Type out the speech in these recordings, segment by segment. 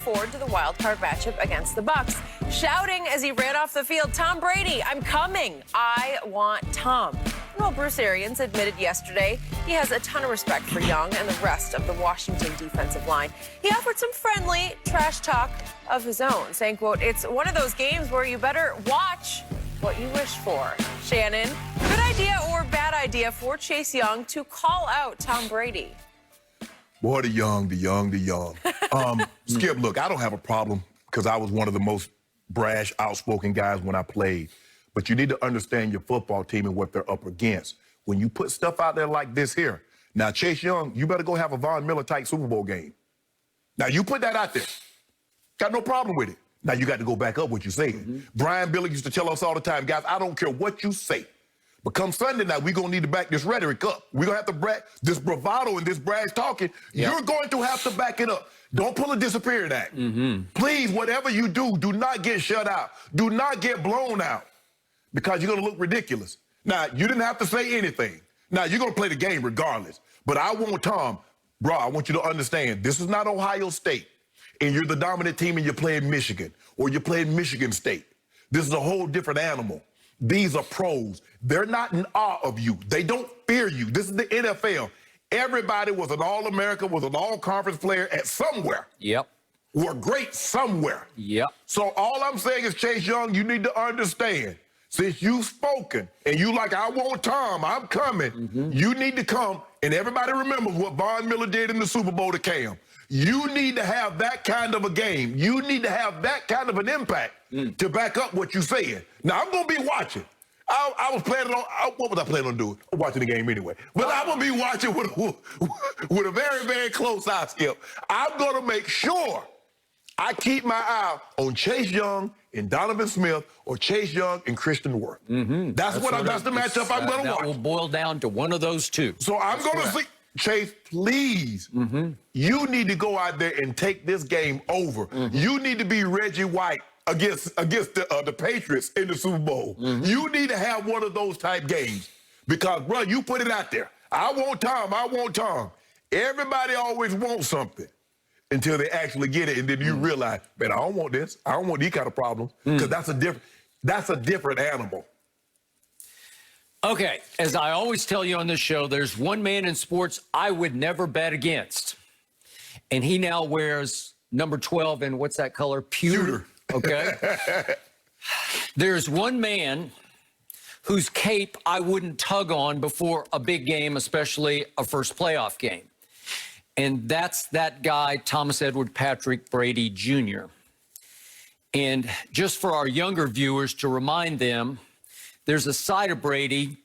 Forward to the wild card matchup against the Bucs, shouting as he ran off the field, "Tom Brady, I'm coming. I want Tom." Well, Bruce Arians admitted yesterday he has a ton of respect for Young and the rest of the Washington defensive line. He offered some friendly trash talk of his own, saying, quote, "It's one of those games where you better watch what you wish for." Shannon, good idea or bad idea for Chase Young to call out Tom Brady? Boy, the young. Skip, look, I don't have a problem because I was one of the most brash, outspoken guys when I played. But you need to understand your football team and what they're up against. When you put stuff out there like this here, now, Chase Young, you better go have a Von Miller-type Super Bowl game. Now, you put that out there. Got no problem with it. Now, you got to go back up what you're saying. Brian Billick used to tell us all the time, guys, I don't care what you say. But come Sunday night, we're going to need to back this rhetoric up. We're going to have to this bravado and this brash talking. Yep. You're going to have to back it up. Don't pull a disappearing act. Please, whatever you do, do not get shut out. Do not get blown out because you're going to look ridiculous. Now, you didn't have to say anything. Now, you're going to play the game regardless. But I want Tom, bro, I want you to understand, this is not Ohio State, and you're the dominant team and you're playing Michigan, or you're playing Michigan State. This is a whole different animal. These are pros. They're not in awe of you. They don't fear you. This is the NFL. Everybody was an All-American, was an All-Conference player at somewhere. Yep. Were great somewhere. Yep. So all I'm saying is, Chase Young, you need to understand, since you've spoken and you like, I want Tom, I'm coming, you need to come, and everybody remembers what Von Miller did in the Super Bowl to Cam. You need to have that kind of a game. You need to have that kind of an impact to back up what you're saying. Now, I'm going to be watching. I was planning on, what was I planning on doing? Watching the game anyway. But I'm going to be watching with a very, very close eye, Skip. I'm going to make sure I keep my eye on Chase Young and Donovan Smith, or Chase Young and Christian Worth. That's the matchup I'm going to watch. That will boil down to one of those two. So I'm going to see. Chase, please, you need to go out there and take this game over. You need to be Reggie White against the Patriots in the Super Bowl. You need to have one of those type games because, bro, you put it out there. I want Tom. I want Tom. Everybody always wants something until they actually get it, and then you realize, man, I don't want this. I don't want these kind of problems because that's a different animal. Okay, as I always tell you on this show, there's one man in sports I would never bet against. And he now wears number 12 in, what's that color? Pewter. Okay. There's one man whose cape I wouldn't tug on before a big game, especially a first playoff game. And that's that guy, Thomas Edward Patrick Brady Jr. And just for our younger viewers to remind them, there's a side of Brady,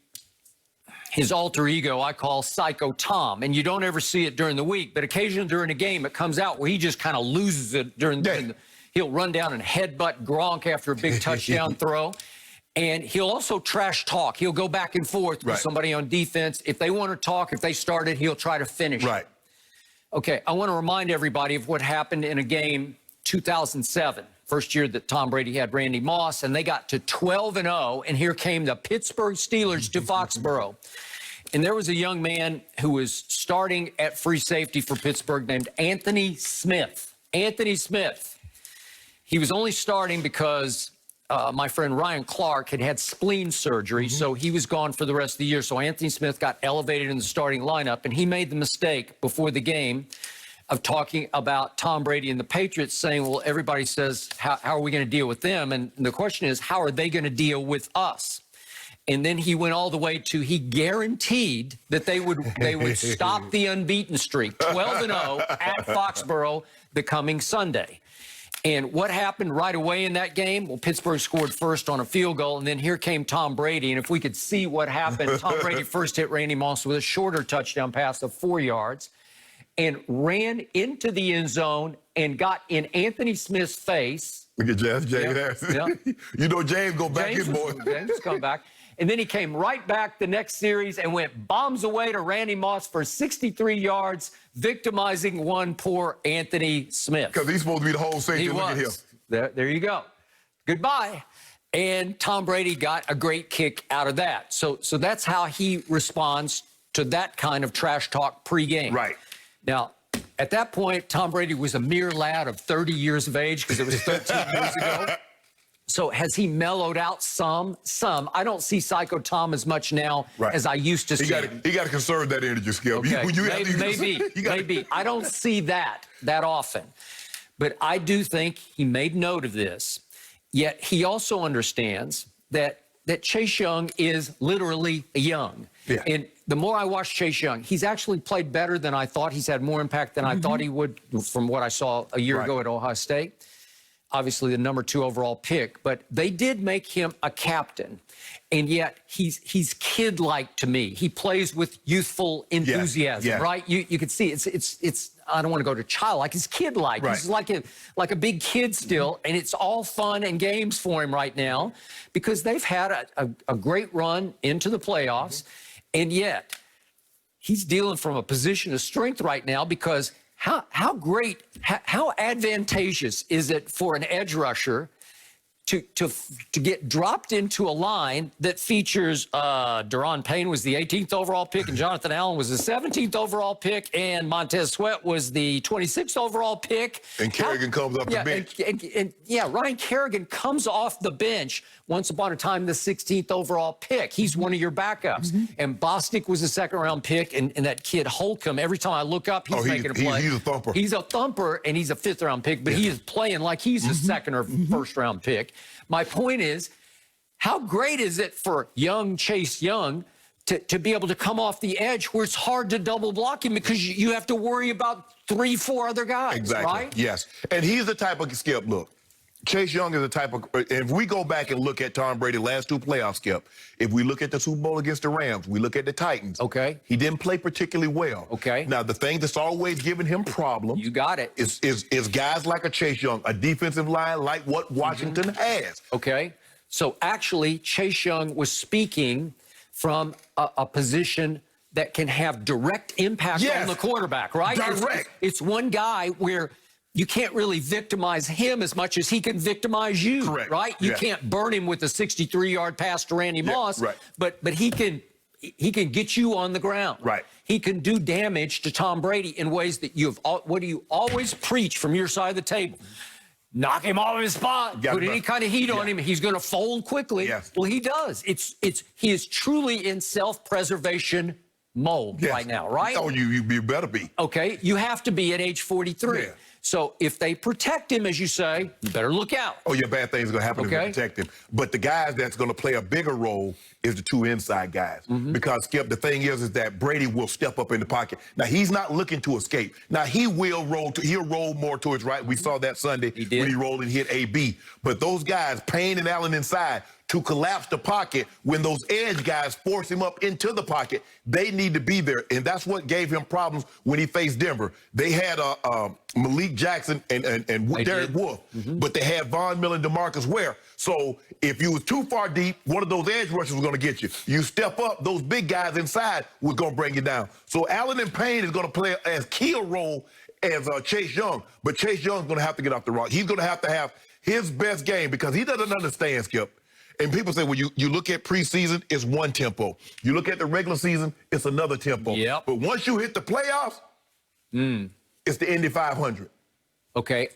his alter ego, I call Psycho Tom. And you don't ever see it during the week, but occasionally during a game, it comes out where he just kind of loses it during the he'll run down and headbutt Gronk after a big touchdown throw. And he'll also trash talk. He'll go back and forth with somebody on defense. If they want to talk, if they started, he'll try to finish. Right. Okay, I want to remind everybody of what happened in a game 2007. First year that Tom Brady had Randy Moss, and they got to 12-0, and here came the Pittsburgh Steelers to Foxborough. And there was a young man who was starting at free safety for Pittsburgh named Anthony Smith. Anthony Smith. He was only starting because my friend Ryan Clark had spleen surgery, so he was gone for the rest of the year. So Anthony Smith got elevated in the starting lineup, and he made the mistake before the game of talking about Tom Brady and the Patriots, saying, well, everybody says, how are we going to deal with them? And the question is, how are they going to deal with us? And then he went all the way to, he guaranteed that they would stop the unbeaten streak, 12-0 at Foxborough the coming Sunday. And what happened right away in that game? Well, Pittsburgh scored first on a field goal, and then here came Tom Brady. And if we could see what happened, Tom Brady first hit Randy Moss with a shorter touchdown pass of 4 yards, and ran into the end zone and got in Anthony Smith's face. Look at James there. You know James go back his boy. James come back. And then he came right back the next series and went bombs away to Randy Moss for 63 yards, victimizing one poor Anthony Smith. Because he's supposed to be the whole safety. Look at him. There you go. Goodbye. And Tom Brady got a great kick out of that. So that's how he responds to that kind of trash talk pregame. Right. Now, At that point, Tom Brady was a mere lad of 30 years of age because it was 13 years ago. So has he mellowed out some? Some. I don't see Psycho Tom as much now as I used to see. He got to conserve that energy, Skip. Okay. Maybe. I don't see that often. But I do think he made note of this. Yet he also understands that Chase Young is literally young. Yeah. And the more I watch Chase Young, he's actually played better than I thought. He's had more impact than I thought he would from what I saw a year ago at Ohio State. Obviously the number 2 overall pick, but they did make him a captain. And yet he's kid-like to me. He plays with youthful enthusiasm, right? You can see it's I don't want to go to childlike. He's kid-like. Right. He's like a big kid still, and it's all fun and games for him right now because they've had a great run into the playoffs, and yet he's dealing from a position of strength right now because how advantageous is it for an edge rusher to get dropped into a line that features Daron Payne was the 18th overall pick and Jonathan Allen was the 17th overall pick and Montez Sweat was the 26th overall pick. And Kerrigan comes off the bench. And Ryan Kerrigan comes off the bench once upon a time the 16th overall pick. He's one of your backups. And Bostic was a second-round pick, and that kid Holcomb, every time I look up, he's making a play. He's a thumper. He's a thumper, and he's a fifth-round pick, but he is playing like he's a second or first-round pick. My point is, how great is it for young Chase Young to be able to come off the edge where it's hard to double block him because you have to worry about 3-4 other guys, right? Yes. And he's the type of, Skip, look, Chase Young is the type of, if we go back and look at Tom Brady's last 2 playoffs, Skip, if we look at the Super Bowl against the Rams, we look at the Titans. Okay. He didn't play particularly well. Okay. Now, the thing that's always given him problems. You got it. Is guys like a Chase Young, a defensive line like what Washington has. Okay. So actually, Chase Young was speaking from a position that can have direct impact on the quarterback, right? Direct. It's one guy where you can't really victimize him as much as he can victimize you, Correct. right? You can't burn him with a 63-yard pass to Randy Moss, but he can get you on the ground. Right. He can do damage to Tom Brady in ways that what do you always preach from your side of the table? Knock him off his spot. Put any kind of heat on him. He's going to fold quickly. Yes. Well, he does. He is truly in self-preservation mode right now, right? Oh, you better be. Okay, you have to be at age 43. Yeah. So if they protect him, as you say, you better look out. Oh, yeah, bad things are going to happen if they protect him. But the guys that's going to play a bigger role is the 2 inside guys. Because, Skip, the thing is that Brady will step up in the pocket. Now, he's not looking to escape. Now, he'll roll more towards right. We saw that Sunday when he rolled and hit AB. But those guys, Payne and Allen inside, to collapse the pocket when those edge guys force him up into the pocket, they need to be there. And that's what gave him problems when he faced Denver. They had Malik Jackson and Derek Wolfe, but they had Von Miller and DeMarcus Ware. So if you were too far deep, one of those edge rushers was going to get you. You step up, those big guys inside were going to bring you down. So Allen and Payne is going to play as key a role as Chase Young, but Chase Young's going to have to get off the rock. He's going to have his best game because he doesn't understand, Skip. And people say, well, you look at preseason, it's one tempo. You look at the regular season, it's another tempo. Yep. But once you hit the playoffs, it's the Indy 500. Okay,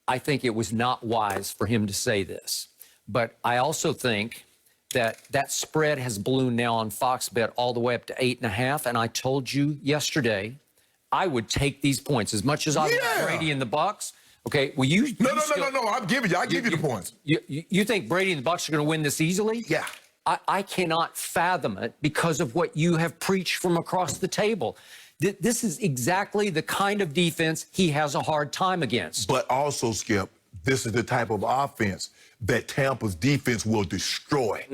I think it was not wise for him to say this. But I also think that spread has ballooned now on Fox Bet all the way up to 8.5. And I told you yesterday, I would take these points as much as I love Brady and the Bucs. Okay, well, No, I'm giving you. I give you the points. You think Brady and the Bucs are going to win this easily? Yeah. I cannot fathom it because of what you have preached from across the table. This is exactly the kind of defense he has a hard time against. But also, Skip, this is the type of offense that Tampa's defense will destroy.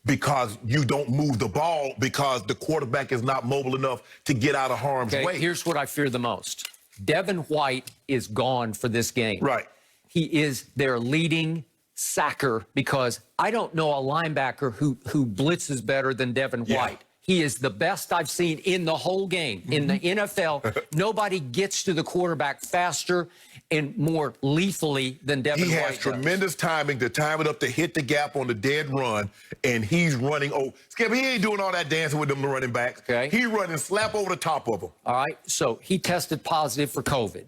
Because you don't move the ball because the quarterback is not mobile enough to get out of harm's way. Here's what I fear the most. Devin White is gone for this game. Right. He is their leading sacker because I don't know a linebacker who blitzes better than Devin White. He is the best I've seen in the whole game. In the NFL, nobody gets to the quarterback faster and more lethally than Devin White He has tremendous timing to time it up to hit the gap on the dead run, and he's running. Oh, Skip, he ain't doing all that dancing with them running backs. Okay. He running slap over the top of them. All right, so he tested positive for COVID.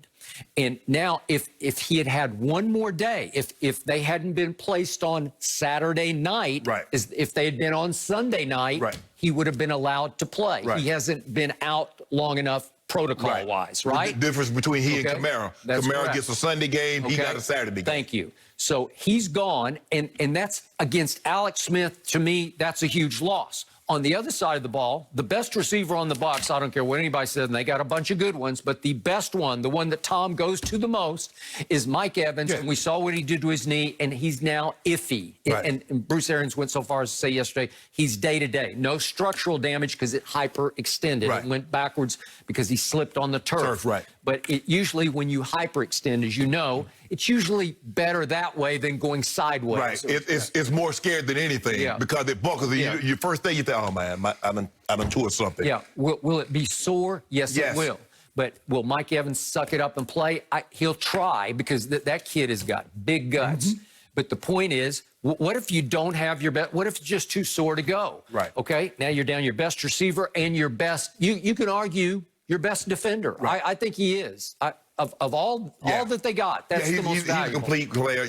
And now if he had one more day, if they hadn't been placed on Saturday night, right. if they had been on Sunday night, right. he would have been allowed to play. Right. He hasn't been out long enough protocol-wise, right? The difference between he and Kamara. That's Kamara correct. gets a Sunday game, he got a Saturday game. Thank you. So he's gone, and that's against Alex Smith. To me, that's a huge loss. On the other side of the ball, the best receiver on the Bucs, I don't care what anybody says, and they got a bunch of good ones, but the best one, the one that Tom goes to the most, is Mike Evans. Yeah. And we saw what he did to his knee, and he's now iffy. Right. And Bruce Arians went so far as to say yesterday, he's day-to-day. No structural damage because it hyperextended. Right. It went backwards because he slipped on the turf. Right. But it usually, when you hyperextend, as you know, it's usually better that way than going sideways. Right. It's more scared than anything because it buckles. Your first day, you think, oh, man, I done tore something. Yeah. Will it be sore? Yes, it will. But will Mike Evans suck it up and play? He'll try because that kid has got big guts. Mm-hmm. But the point is, what if you don't have your best? What if it's just too sore to go? Right. Okay. Now you're down your best receiver and your best. You can argue your best defender. Right. I think he is. Of all that they got, that's the most valuable. He's a complete player.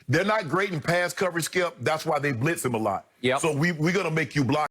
They're not great in pass coverage, Skip. That's why they blitz him a lot. Yep. So we're going to make you block.